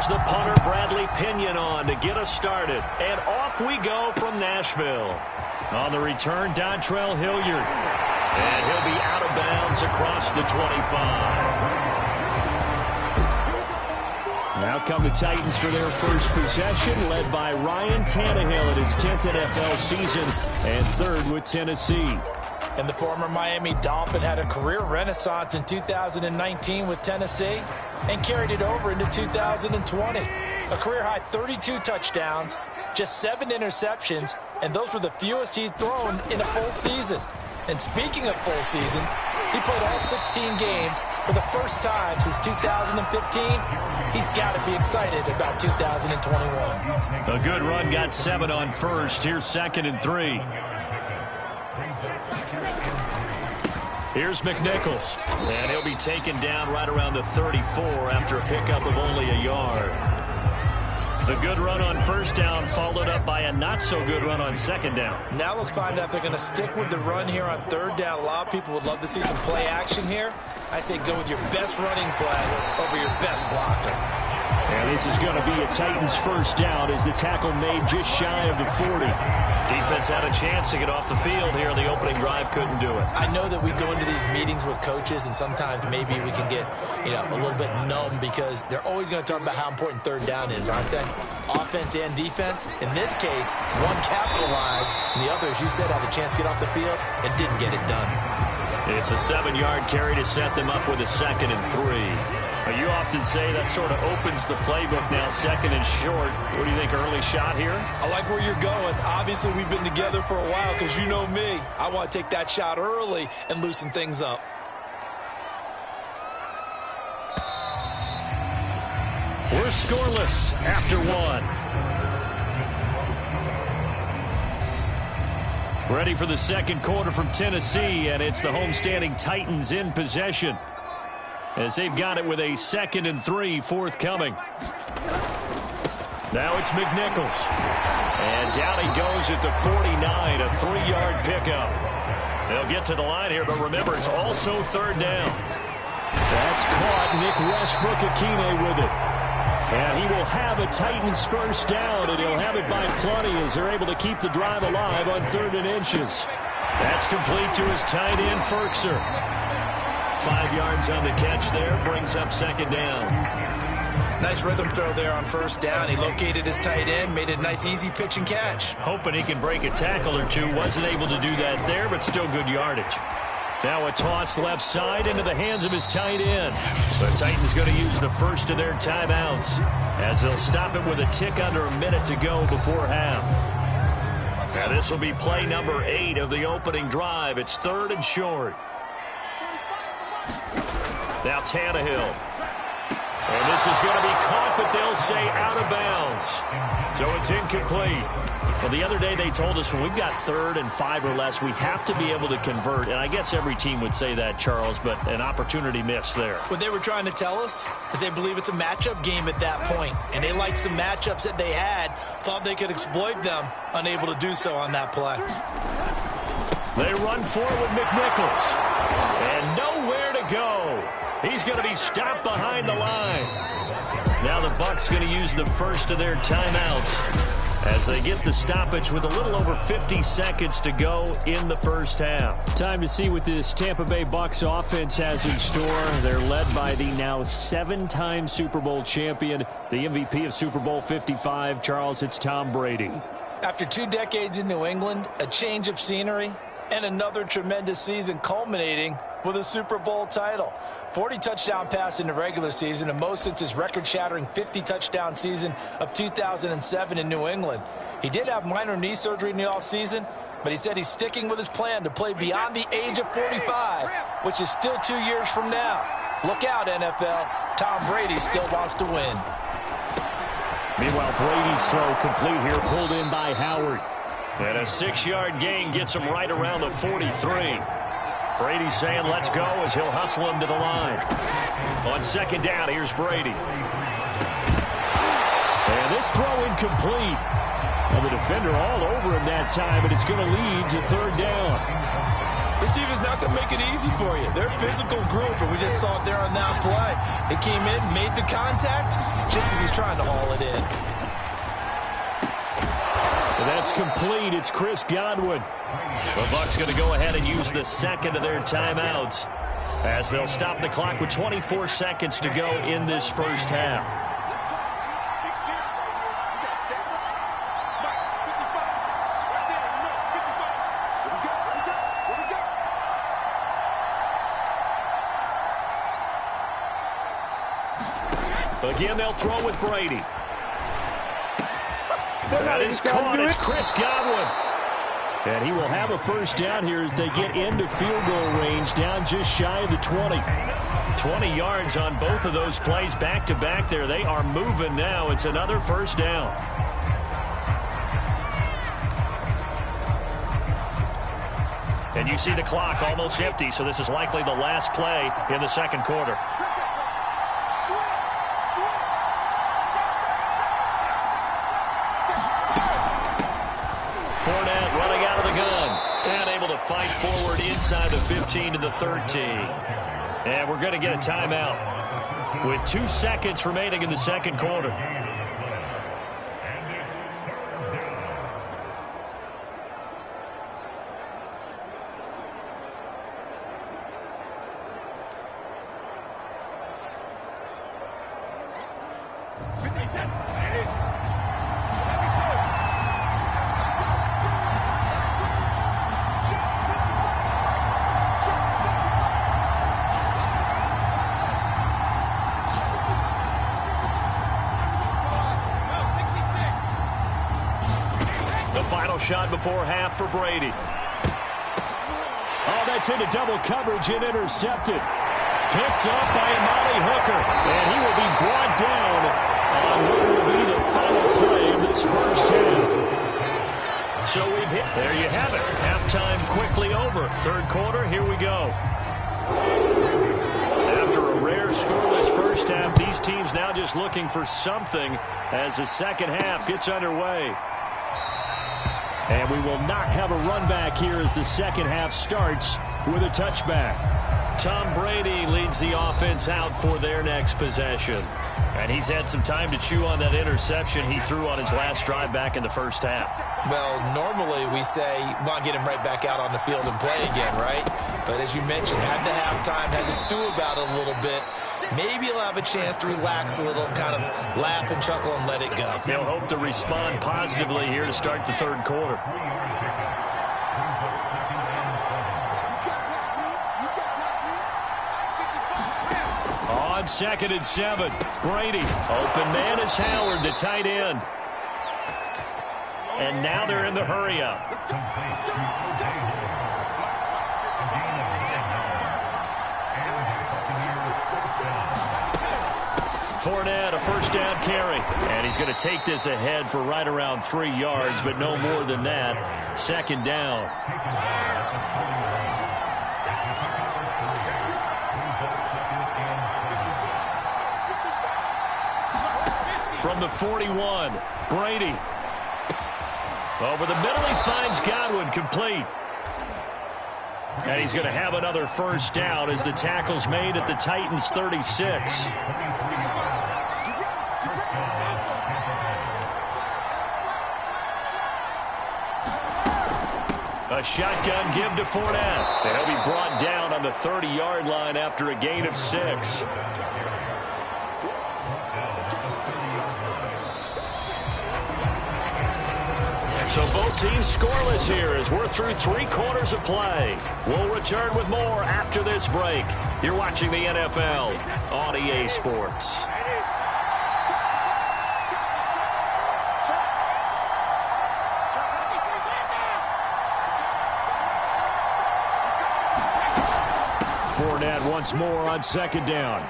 There's the punter, Bradley Pinion, on to get us started. And off we go from Nashville. On the return, Dontrell Hilliard. And he'll be out of bounds across the 25. Now come the Titans for their first possession, led by Ryan Tannehill in his 10th NFL season and third with Tennessee. And the former Miami Dolphin had a career renaissance in 2019 with Tennessee and carried it over into 2020. A career-high 32 touchdowns, just 7 interceptions, and those were the fewest he'd thrown in a full season. And speaking of full seasons, he played all 16 games for the first time since 2015. He's got to be excited about 2021. A good run, got 7 on first. Here's 2nd and 3. Here's McNichols, and he'll be taken down right around the 34 after a pickup of only a yard. The good run on first down followed up by a not-so-good run on second down. Now let's find out if they're going to stick with the run here on third down. A lot of people would love to see some play action here. I say go with your best running play over your best blocker. And this is going to be a Titans first down as the tackle made just shy of the 40. Defense had a chance to get off the field here. The opening drive couldn't do it. I know that we go into these meetings with coaches, and sometimes maybe we can get, a little bit numb because they're always going to talk about how important third down is, aren't they? Offense and defense. In this case, one capitalized, and the other, as you said, had a chance to get off the field and didn't get it done. It's a 7-yard carry to set them up with a 2nd and 3. You often say that sort of opens the playbook now, 2nd and short. What do you think, early shot here? I like where you're going. Obviously, we've been together for a while because you know me. I want to take that shot early and loosen things up. We're scoreless after 1. Ready for the second quarter from Tennessee, and it's the homestanding Titans in possession, as they've got it with a 2nd and 3 forthcoming. Now it's McNichols. And down he goes at the 49, a 3-yard pickup. They'll get to the line here, but remember, it's also third down. That's caught. Nick Westbrook-Akine with it. And he will have a Titans first down, and he'll have it by plenty as they're able to keep the drive alive on 3rd and inches. That's complete to his tight end, Ferkser. 5 yards on the catch there, brings up 2nd down. Nice rhythm throw there on first down. He located his tight end, made it a nice easy pitch and catch. Hoping he can break a tackle or two. Wasn't able to do that there, but still good yardage. Now a toss left side into the hands of his tight end. The Titans going to use the first of their timeouts as they'll stop it with a tick under a minute to go before half. Now this will be play number 8 of the opening drive. It's 3rd and short. Now Tannehill. And this is going to be caught, but they'll say out of bounds. So it's incomplete. Well, the other day they told us when we've got 3rd and 5 or less, we have to be able to convert. And I guess every team would say that, Charles, but an opportunity missed there. What they were trying to tell us is they believe it's a matchup game at that point. And they liked some matchups that they had, thought they could exploit them, unable to do so on that play. They run forward with McNichols. And nowhere to go. He's going to be stopped behind the line. Now the Bucs going to use the first of their timeouts as they get the stoppage with a little over 50 seconds to go in the first half. Time to see what this Tampa Bay Bucs offense has in store. They're led by the now 7-time Super Bowl champion, the MVP of Super Bowl 55. Charles, it's Tom Brady. After 2 decades in New England, a change of scenery, and another tremendous season culminating with a Super Bowl title. 40 touchdown pass in the regular season, and most since his record-shattering 50-touchdown season of 2007 in New England. He did have minor knee surgery in the offseason, but he said he's sticking with his plan to play beyond the age of 45, which is still 2 years from now. Look out, NFL. Tom Brady still wants to win. Meanwhile, Brady's throw complete here, pulled in by Howard. And a 6-yard gain gets him right around the 43. Brady's saying let's go as he'll hustle him to the line. On 2nd down, here's Brady. And this throw incomplete. And the defender all over him that time, and it's going to lead to 3rd down. This team is not going to make it easy for you. They're a physical group, and we just saw it there on that play. They came in, made the contact, just as he's trying to haul it in. That's complete. It's Chris Godwin. The Bucs going to go ahead and use the second of their timeouts as they'll stop the clock with 24 seconds to go in this first half. Again, they'll throw with Brady. That is caught. It's Chris Godwin. And he will have a first down here as they get into field goal range, down just shy of the 20. 20 yards on both of those plays back-to-back there. They are moving now. It's another first down. And you see the clock almost empty, so this is likely the last play in the second quarter. Fight forward inside the 15 to the 13. And we're going to get a timeout with 2 seconds remaining in the second quarter. Shot before half for Brady. Oh, that's into double coverage and intercepted. Picked up by Amari Hooker. And he will be brought down on what will be the final play of this first half. So we've hit. There you have it. Halftime quickly over. Third quarter, here we go. After a rare scoreless first half, these teams now just looking for something as the second half gets underway. And we will not have a run back here as the second half starts with a touchback. Tom Brady leads the offense out for their next possession. And he's had some time to chew on that interception he threw on his last drive back in the first half. Well, normally we say, well, get him right back out on the field and play again, right? But as you mentioned, had the halftime, had to stew about it a little bit. Maybe he'll have a chance to relax a little, kind of laugh and chuckle and let it go. He'll hope to respond positively here to start the third quarter. On 2nd and 7, Brady. Open man is Howard, the tight end. And now they're in the hurry-up. Fournette, a first down carry. And he's going to take this ahead for right around 3 yards, but no more than that. Second down. From the 41, Brady. Over the middle, he finds Godwin, complete. And he's going to have another first down as the tackle's made at the Titans' 36. A shotgun give to Fournette. And he'll be brought down on the 30-yard line after a gain of 6. So both teams scoreless here as we're through 3 quarters of play. We'll return with more after this break. You're watching the NFL on EA Sports. Fournette once more on second down.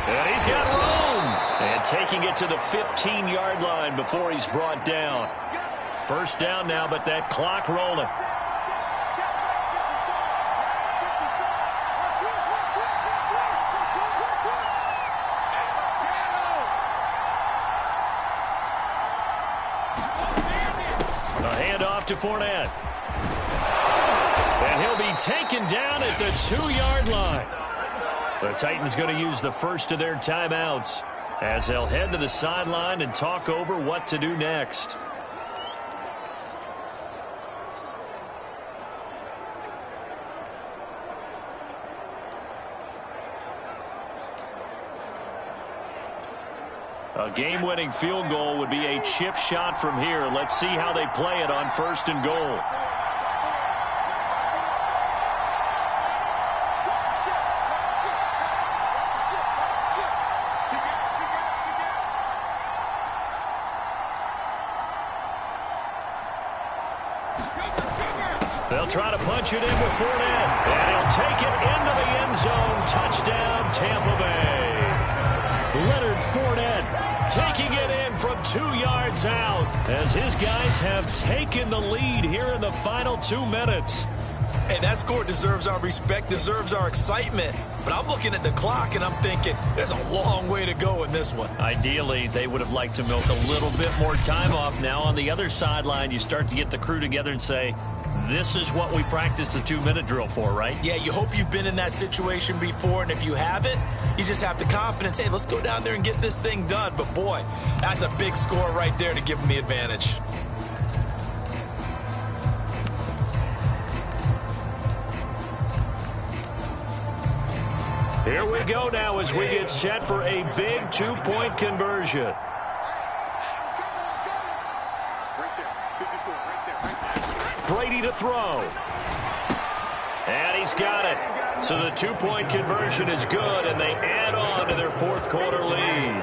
And he's got room. And taking it to the 15-yard line before he's brought down. First down now, but that clock rolling. A handoff to Fournette. And he'll He'll be taken down at the 2-yard line. The Titans going to use the first of their timeouts as they'll head to the sideline and talk over what to do next. A game-winning field goal would be a chip shot from here. Let's see how they play it on 1st and goal. They'll try to punch it in with Fournette. And he'll take it into the end zone. Touchdown, Tampa Bay. Leonard Fournette taking it in from 2 yards out as his guys have taken the lead here in the final 2 minutes. Hey, that score deserves our respect, deserves our excitement. But I'm looking at the clock and I'm thinking there's a long way to go in this one. Ideally, they would have liked to milk a little bit more time off. Now on the other sideline, you start to get the crew together and say, this is what we practiced the 2-minute drill for, right? Yeah, you hope you've been in that situation before, and if you haven't, you just have the confidence, hey, let's go down there and get this thing done. But, boy, that's a big score right there to give them the advantage. Here we go now as we get set for a big 2-point conversion. Brady to throw. And he's got it. So the 2-point conversion is good, and they add on to their 4th quarter lead.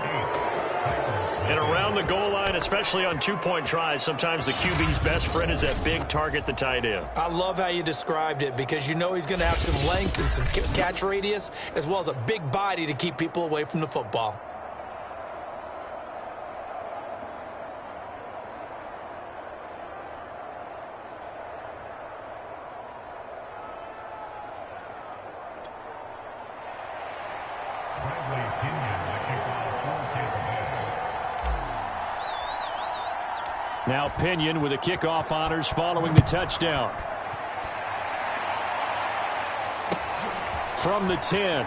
And around the goal line, especially on 2-point tries, sometimes the QB's best friend is that big target, the tight end. I love how you described it because you know he's going to have some length and some catch radius as well as a big body to keep people away from the football. Now Pinion with the kickoff honors following the touchdown. From the 10.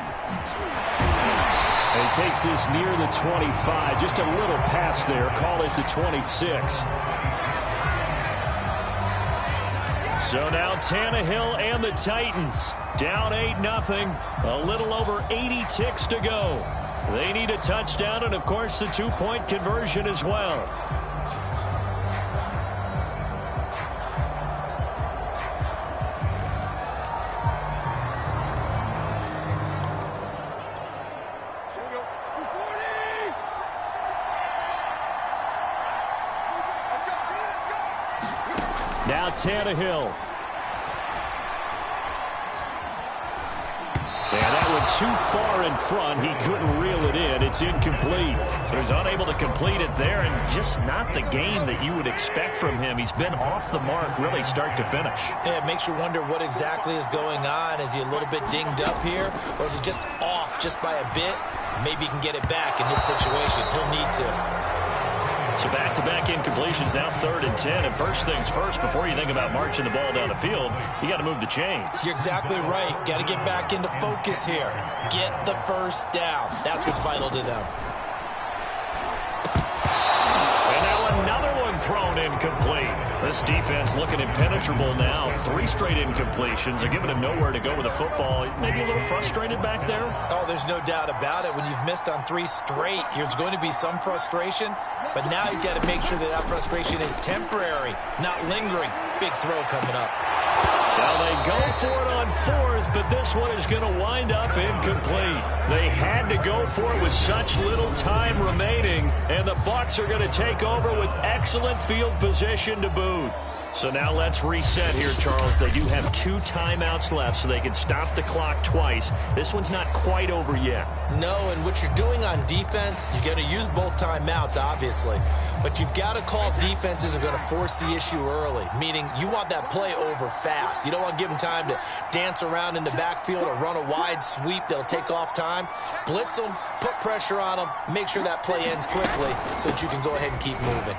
And he takes this near the 25. Just a little pass there. Call it the 26. So now Tannehill and the Titans down 8-0. A little over 80 ticks to go. They need a touchdown and, of course, the 2-point conversion as well. Now Tannehill. And that one too far in front. He couldn't reel it in. It's incomplete. He was unable to complete it there, and just not the game that you would expect from him. He's been off the mark really start to finish. Yeah, it makes you wonder what exactly is going on. Is he a little bit dinged up here, or is he just off just by a bit? Maybe he can get it back in this situation. He'll need to. So back-to-back incompletions, now 3rd and 10. And first things first, before you think about marching the ball down the field, you got to move the chains. You're exactly right. Got to get back into focus here. Get the first down. That's what's vital to them. And now another one thrown incomplete. This defense looking impenetrable now. 3 straight incompletions. They're giving him nowhere to go with the football. Maybe a little frustrated back there? Oh, there's no doubt about it. When you've missed on 3 straight, there's going to be some frustration. But now he's got to make sure that that frustration is temporary, not lingering. Big throw coming up. Now they go for it on 4th, but this one is going to wind up incomplete. They had to go for it with such little time remaining, and the Bucs are going to take over with excellent field position to boot. So now let's reset here, Charles. They do have 2 timeouts left, so they can stop the clock twice. This one's not quite over yet. No, and what you're doing on defense, you're going to use both timeouts, obviously. But you've got to call defenses are going to force the issue early, meaning you want that play over fast. You don't want to give them time to dance around in the backfield or run a wide sweep that'll take off time. Blitz them, put pressure on them, make sure that play ends quickly so that you can go ahead and keep moving.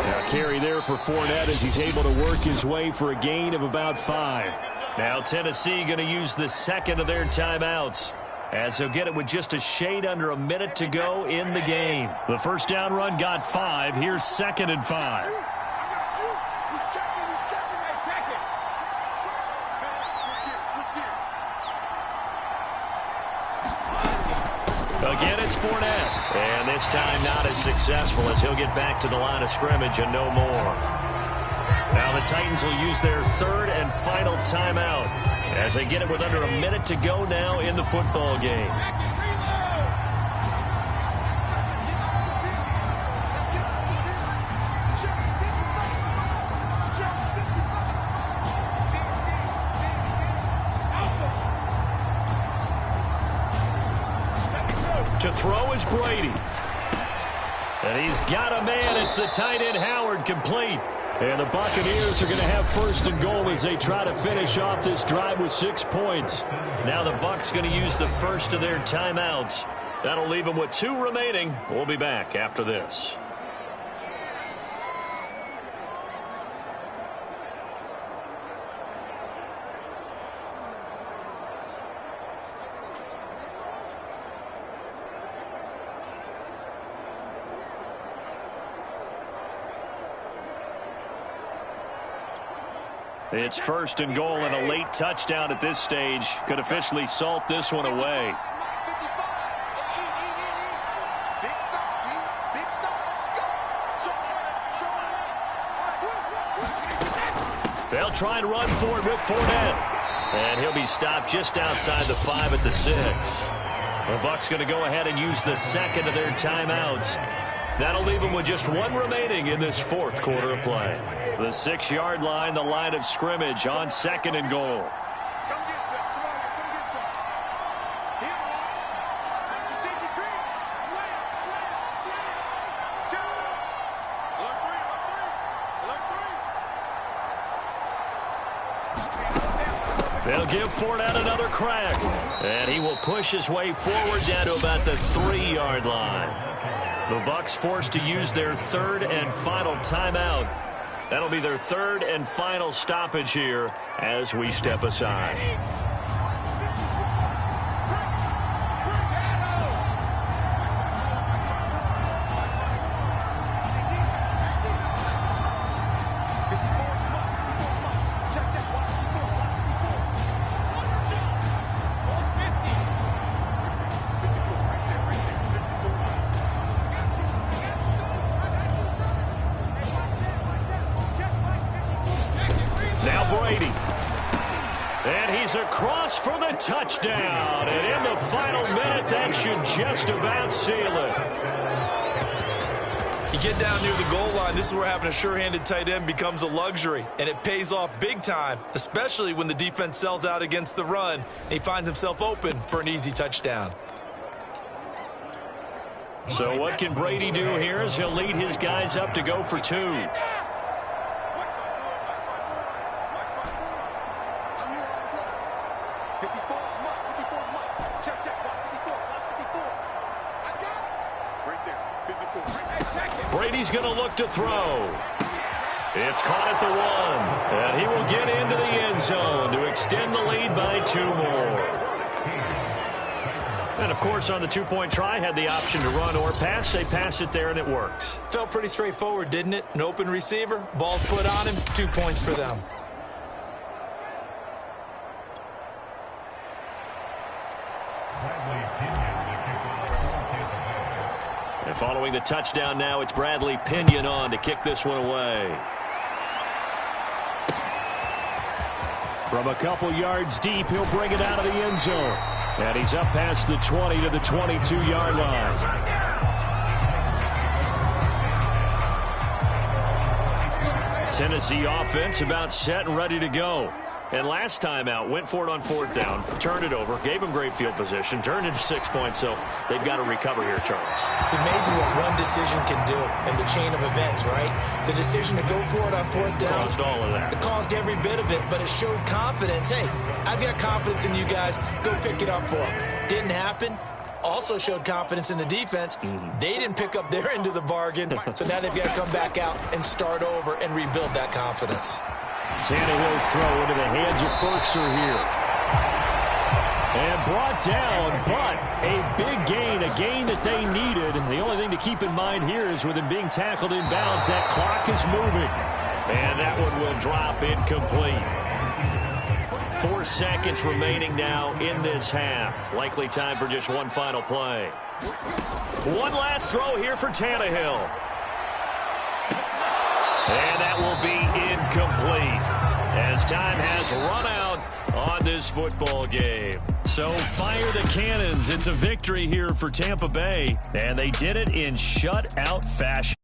Now carry there for Fournette as he's able to work his way for a gain of about 5. Now Tennessee going to use the second of their timeouts, as they'll get it with just a shade under a minute to go in the game. The first down run got 5. Here's 2nd and 5. Again, it's Fournette. And this time not as successful, as he'll get back to the line of scrimmage and no more. Now the Titans will use their 3rd and final timeout, as they get it with under a minute to go now in the football game. To throw is Brady. And he's got a man. It's the tight end Howard, complete. And the Buccaneers are going to have 1st and goal as they try to finish off this drive with 6 points. Now the Bucs going to use the first of their timeouts. That'll leave them with 2 remaining. We'll be back after this. It's 1st and goal, and a late touchdown at this stage could officially salt this one away. They'll try and run for it with Fournette. And he'll be stopped just outside the 5 at the 6. The Bucs going to go ahead and use the second of their timeouts. That'll leave them with just 1 remaining in this 4th quarter of play. The 6-yard line, the line of scrimmage on 2nd and goal. They'll give Fournette another crack. And he will push his way forward down to about the 3-yard line. The Bucs forced to use their 3rd and final timeout. That'll be their 3rd and final stoppage here as we step aside. Across for the touchdown, and in the final minute, that should just about seal it. You get down near the goal line, this is where having a sure-handed tight end becomes a luxury, and it pays off big time, especially when the defense sells out against the run, and he finds himself open for an easy touchdown. So what can Brady do here as he'll lead his guys up to go for 2? Brady's going to look to throw. It's caught at the 1, and he will get into the end zone to extend the lead by 2 more. And, of course, on the 2-point try, had the option to run or pass. They pass it there, and it works. Felt pretty straightforward, didn't it? An open receiver, ball's put on him, 2 points for them. And following the touchdown now, it's Bradley Pinion on to kick this one away. From a couple yards deep, he'll bring it out of the end zone. And he's up past the 20 to the 22-yard line. Tennessee offense about set and ready to go. And last time out, went for it on 4th down, turned it over, gave them great field position, turned into 6 points, so they've got to recover here, Charles. It's amazing what one decision can do in the chain of events, right? The decision to go for it on 4th down. Caused all of that. It caused every bit of it, but it showed confidence. Hey, I've got confidence in you guys. Go pick it up for them. Didn't happen. Also showed confidence in the defense. They didn't pick up their end of the bargain, so now they've got to come back out and start over and rebuild that confidence. Tannehill's throw into the hands of Ferkser here. And brought down, but a big gain, a gain that they needed. The only thing to keep in mind here is with him being tackled inbounds, that clock is moving. And that one will drop incomplete. 4 seconds remaining now in this half. Likely time for just one final play. One last throw here for Tannehill. And that will be incomplete as time has run out on this football game. So fire the cannons. It's a victory here for Tampa Bay, and they did it in shutout fashion.